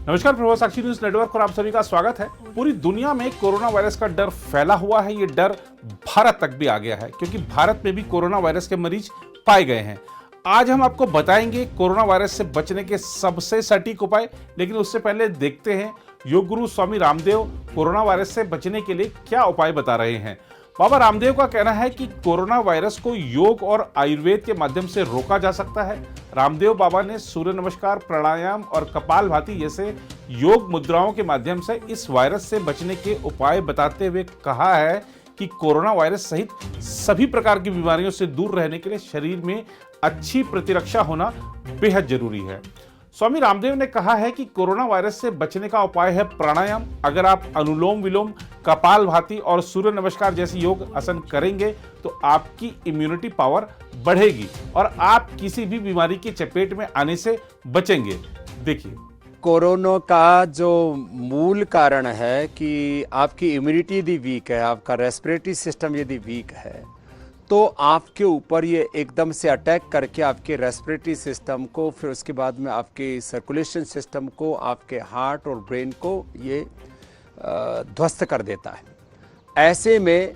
नमस्कार, प्रभात साक्षी news network पर आप सभी का स्वागत है। पूरी दुनिया में कोरोना वायरस का डर फैला हुआ है। ये डर भारत तक भी आ गया है क्योंकि भारत में भी कोरोना वायरस के मरीज पाए गए हैं। आज हम आपको बताएंगे कोरोना वायरस से बचने के सबसे सटीक उपाय, लेकिन उससे पहले देखते हैं योग गुरु स्वामी रामदेव कोरोना वायरस से बचने के लिए क्या उपाय बता रहे हैं। बाबा रामदेव का कहना है कि कोरोना वायरस को योग और आयुर्वेद के माध्यम से रोका जा सकता है। रामदेव बाबा ने सूर्य नमस्कार, प्राणायाम और कपालभाति जैसे योग मुद्राओं के माध्यम से इस वायरस से बचने के उपाय बताते हुए कहा है कि कोरोना वायरस सहित सभी प्रकार की बीमारियों से दूर रहने के लिए शरीर में अच्छी प्रतिरक्षा होना बेहद जरूरी है। स्वामी रामदेव ने कहा है कि कोरोना वायरस से बचने का उपाय है प्राणायाम। अगर आप अनुलोम विलोम, कपालभाति और सूर्य नमस्कार जैसी योग आसन करेंगे तो आपकी इम्यूनिटी पावर बढ़ेगी और आप किसी भी बीमारी की चपेट में आने से बचेंगे। देखिए, कोरोना का जो मूल कारण है कि आपकी इम्यूनिटी यदि वीक है, आपका रेस्पिरेटरी सिस्टम यदि वीक है, तो आपके ऊपर ये एकदम से अटैक करके आपके रेस्पिरेटरी सिस्टम को, फिर उसके बाद में आपके सर्कुलेशन सिस्टम को, आपके हार्ट और ब्रेन को ये ध्वस्त कर देता है। ऐसे में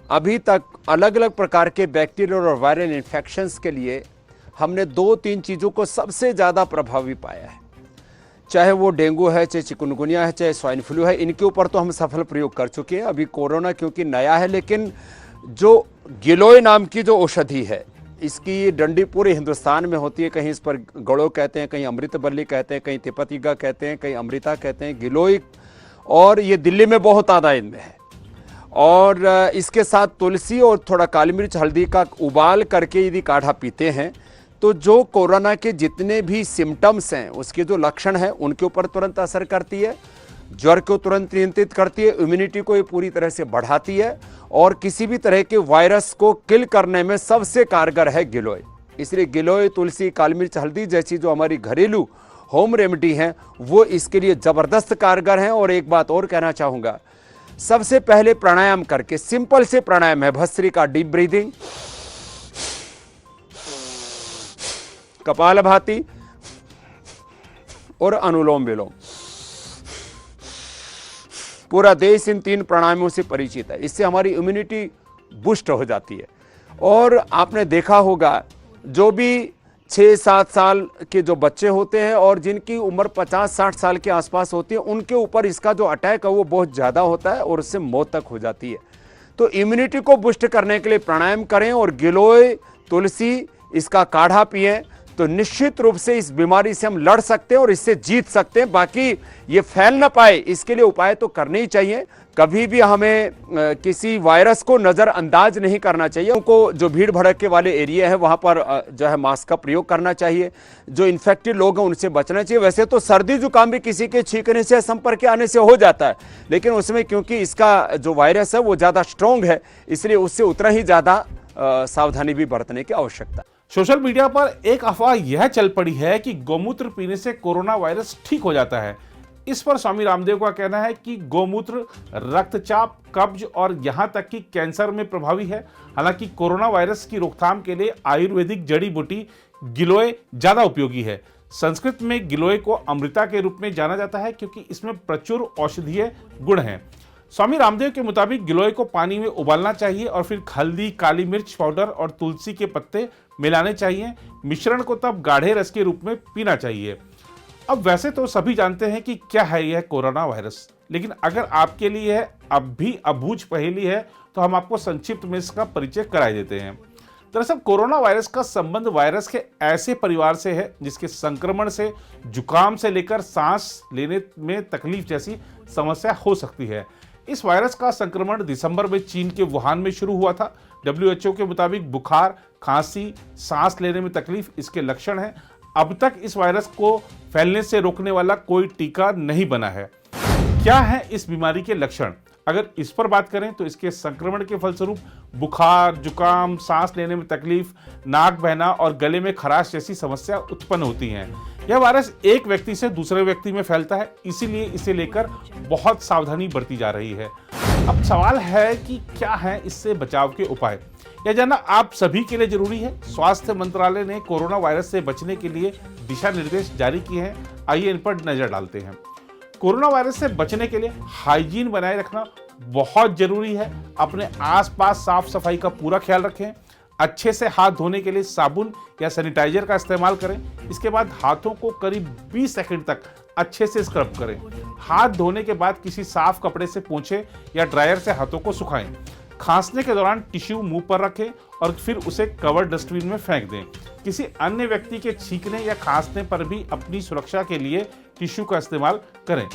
अभी तक अलग अलग प्रकार के बैक्टीरियल और वायरल इन्फेक्शंस के लिए हमने 2-3 चीज़ों को सबसे ज़्यादा प्रभावी पाया है। चाहे वो डेंगू है, चाहे चिकनगुनिया है, चाहे स्वाइन फ्लू है, इनके ऊपर तो हम सफल प्रयोग कर चुके हैं। अभी कोरोना क्योंकि नया है, लेकिन जो गिलोय नाम की जो औषधि है, इसकी डंडी पूरे हिंदुस्तान में होती है। कहीं इस पर गड़ो कहते हैं, कहीं अमृतबल्ली कहते हैं, कहीं तिपतिगा कहते हैं, कहीं अमृता कहते हैं, गिलोय, और ये दिल्ली में बहुत तादाद में है। और इसके साथ तुलसी और थोड़ा काली मिर्च, हल्दी का उबाल करके यदि काढ़ा पीते हैं तो जो कोरोना के जितने भी सिम्टम्स हैं, उसके जो लक्षण हैं, उनके ऊपर तुरंत असर करती है। ज्वर को तुरंत नियंत्रित करती है, इम्यूनिटी को ये पूरी तरह से बढ़ाती है और किसी भी तरह के वायरस को किल करने में सबसे कारगर है गिलोय। इसलिए गिलोय, तुलसी, काली मिर्च, हल्दी जैसी जो हमारी घरेलू होम रेमेडी हैं, वो इसके लिए ज़बरदस्त कारगर हैं। और एक बात और कहना चाहूँगा, सबसे पहले प्राणायाम करके, सिंपल से प्राणायाम है, भस्त्रिका डीप ब्रीदिंग, कपालभाति और अनुलोम विलोम। पूरा देश इन 3 प्राणायामों से परिचित है। इससे हमारी इम्यूनिटी बूस्ट हो जाती है। और आपने देखा होगा, जो भी 6-7 साल के जो बच्चे होते हैं और जिनकी उम्र 50-60 साल के आसपास होती है, उनके ऊपर इसका जो अटैक है वो बहुत ज़्यादा होता है और उससे मौत तक हो जाती है। तो इम्यूनिटी को बूस्ट करने के लिए प्राणायाम करें और गिलोय, तुलसी, इसका काढ़ा पिएं, तो निश्चित रूप से इस बीमारी से हम लड़ सकते हैं और इससे जीत सकते हैं। बाकी ये फैल ना पाए, इसके लिए उपाय तो करने ही चाहिए। कभी भी हमें किसी वायरस को नज़रअंदाज नहीं करना चाहिए। उनको जो भीड़ भड़के वाले एरिया है वहाँ पर जो है मास्क का प्रयोग करना चाहिए। जो इन्फेक्टेड लोग हैं उनसे बचना चाहिए। वैसे तो सर्दी जुकाम भी किसी के छींकने से, संपर्क आने से हो जाता है, लेकिन उसमें क्योंकि इसका जो वायरस है वो ज़्यादा स्ट्रॉन्ग है, इसलिए उससे उतना ही ज़्यादा सावधानी भी बरतने की आवश्यकता। सोशल मीडिया पर एक अफवाह यह चल पड़ी है कि गौमूत्र पीने से कोरोना वायरस ठीक हो जाता है। इस पर स्वामी रामदेव का कहना है कि गौमूत्र रक्तचाप, कब्ज और यहां तक कि कैंसर में प्रभावी है। हालांकि कोरोना वायरस की रोकथाम के लिए आयुर्वेदिक जड़ी बूटी गिलोय ज्यादा उपयोगी है। संस्कृत में गिलोय को अमृता के रूप में जाना जाता है क्योंकि इसमें प्रचुर औषधीय गुण हैं। स्वामी रामदेव के मुताबिक गिलोय को पानी में उबालना चाहिए और फिर हल्दी, काली मिर्च पाउडर और तुलसी के पत्ते मिलाने चाहिए। मिश्रण को तब गाढ़े रस के रूप में पीना चाहिए। अब वैसे तो सभी जानते हैं कि क्या है यह कोरोना वायरस, लेकिन अगर आपके लिए यह अब भी अबूझ पहेली है तो हम आपको संक्षिप्त में इसका परिचय कराई देते हैं। दरअसल कोरोना वायरस का संबंध वायरस के ऐसे परिवार से है जिसके संक्रमण से जुकाम से लेकर सांस लेने में तकलीफ जैसी समस्या हो सकती है। इस वायरस का संक्रमण दिसंबर में चीन के वुहान में शुरू हुआ था। WHO के मुताबिक बुखार, खांसी, सांस लेने में तकलीफ इसके लक्षण हैं। अब तक इस वायरस को फैलने से रोकने वाला कोई टीका नहीं बना है। क्या है इस बीमारी के लक्षण? अगर इस पर बात करें तो इसके संक्रमण के फलस्वरूप बुखार, जुकाम, सांस लेने में तकलीफ, नाक बहना और गले में खराश जैसी समस्या उत्पन्न होती हैं। यह वायरस एक व्यक्ति से दूसरे व्यक्ति में फैलता है, इसीलिए इसे लेकर बहुत सावधानी बरती जा रही है। अब सवाल है कि क्या है इससे बचाव के उपाय। यह जानना आप सभी के लिए जरूरी है। स्वास्थ्य मंत्रालय ने कोरोना वायरस से बचने के लिए दिशा निर्देश जारी किए हैं। आइए इन पर नजर डालते हैं। कोरोना वायरस से बचने के लिए हाइजीन बनाए रखना बहुत जरूरी है। अपने आसपास साफ सफाई का पूरा ख्याल रखें। अच्छे से हाथ धोने के लिए साबुन या सैनिटाइजर का इस्तेमाल करें। इसके बाद हाथों को करीब 20 सेकंड तक अच्छे से स्क्रब करें। हाथ धोने के बाद किसी साफ कपड़े से पोंछें या ड्रायर से हाथों को सुखाएं। खांसने के दौरान टिश्यू मुंह पर रखें और फिर उसे कवर डस्टबिन में फेंक दें। किसी अन्य व्यक्ति के छींकने या खांसने पर भी अपनी सुरक्षा के लिए टिश्यू का इस्तेमाल करें।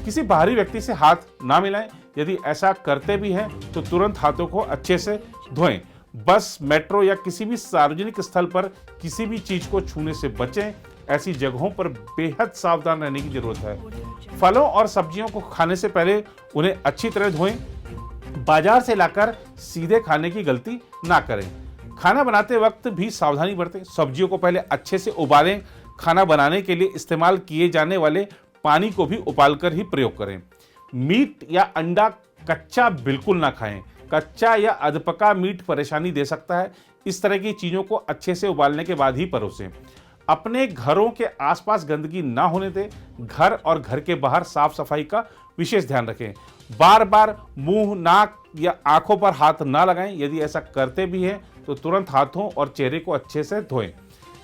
किसी बाहरी व्यक्ति से हाथ ना मिलाएं। यदि ऐसा करते भी हैं तो तुरंत हाथों को अच्छे से धोएं। बस, मेट्रो या किसी भी सार्वजनिक स्थल पर किसी भी चीज को छूने से बचें। ऐसी जगहों पर बेहद सावधान रहने की जरूरत है। फलों और सब्जियों को खाने से पहले उन्हें अच्छी तरह धोएं। बाजार से लाकर सीधे खाने की गलती ना करें। खाना बनाते वक्त भी सावधानी बरतें। सब्जियों को पहले अच्छे से उबालें। खाना बनाने के लिए इस्तेमाल किए जाने वाले पानी को भी उबालकर ही प्रयोग करें। मीट या अंडा कच्चा बिल्कुल ना खाएं। कच्चा या अधपका मीट परेशानी दे सकता है। इस तरह की चीजों को अच्छे से उबालने के बाद ही परोसें। अपने घरों के आसपास गंदगी ना होने दें। घर और घर के बाहर साफ सफाई का विशेष ध्यान रखें। बार बार मुंह, नाक या आंखों पर हाथ ना लगाएं। यदि ऐसा करते भी हैं तो तुरंत हाथों और चेहरे को अच्छे से धोएं।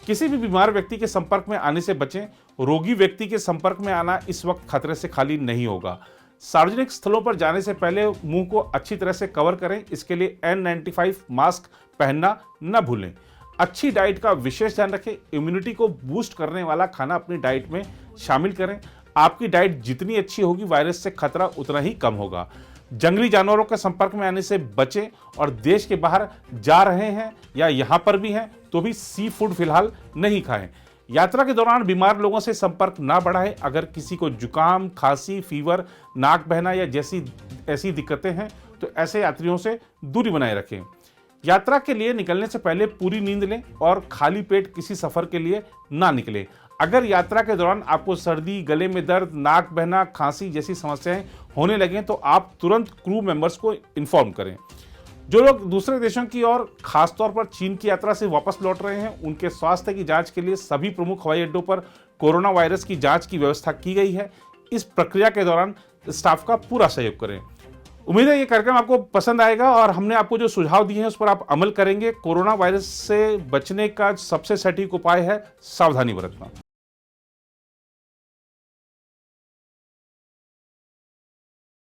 किसी भी बीमार व्यक्ति के संपर्क में आने से बचें। रोगी व्यक्ति के संपर्क में आना इस वक्त खतरे से खाली नहीं होगा। सार्वजनिक स्थलों पर जाने से पहले मुंह को अच्छी तरह से कवर करें। इसके लिए N95 मास्क पहनना न भूलें। अच्छी डाइट का विशेष ध्यान रखें। इम्यूनिटी को बूस्ट करने वाला खाना अपनी डाइट में शामिल करें। आपकी डाइट जितनी अच्छी होगी, वायरस से खतरा उतना ही कम होगा। जंगली जानवरों के संपर्क में आने से बचें और देश के बाहर जा रहे हैं या यहाँ पर भी हैं तो भी सी फूड फिलहाल नहीं खाएं। यात्रा के दौरान बीमार लोगों से संपर्क ना बढ़ाएं। अगर किसी को जुकाम, खांसी, फीवर, नाक बहना या ऐसी दिक्कतें हैं तो ऐसे यात्रियों से दूरी बनाए रखें। यात्रा के लिए निकलने से पहले पूरी नींद लें और खाली पेट किसी सफर के लिए ना निकलें। अगर यात्रा के दौरान आपको सर्दी, गले में दर्द, नाक बहना, खांसी जैसी समस्याएं होने लगें तो आप तुरंत क्रू मेंबर्स को इन्फॉर्म करें। जो लोग दूसरे देशों की और खासतौर पर चीन की यात्रा से वापस लौट रहे हैं, उनके स्वास्थ्य की जांच के लिए सभी प्रमुख हवाई अड्डों पर कोरोना वायरस की जांच की व्यवस्था की गई है। इस प्रक्रिया के दौरान स्टाफ का पूरा सहयोग करें। उम्मीद है ये कार्यक्रम आपको पसंद आएगा और हमने आपको जो सुझाव दिए हैं उस पर आप अमल करेंगे। कोरोना वायरस से बचने का सबसे सटीक उपाय है सावधानी बरतना।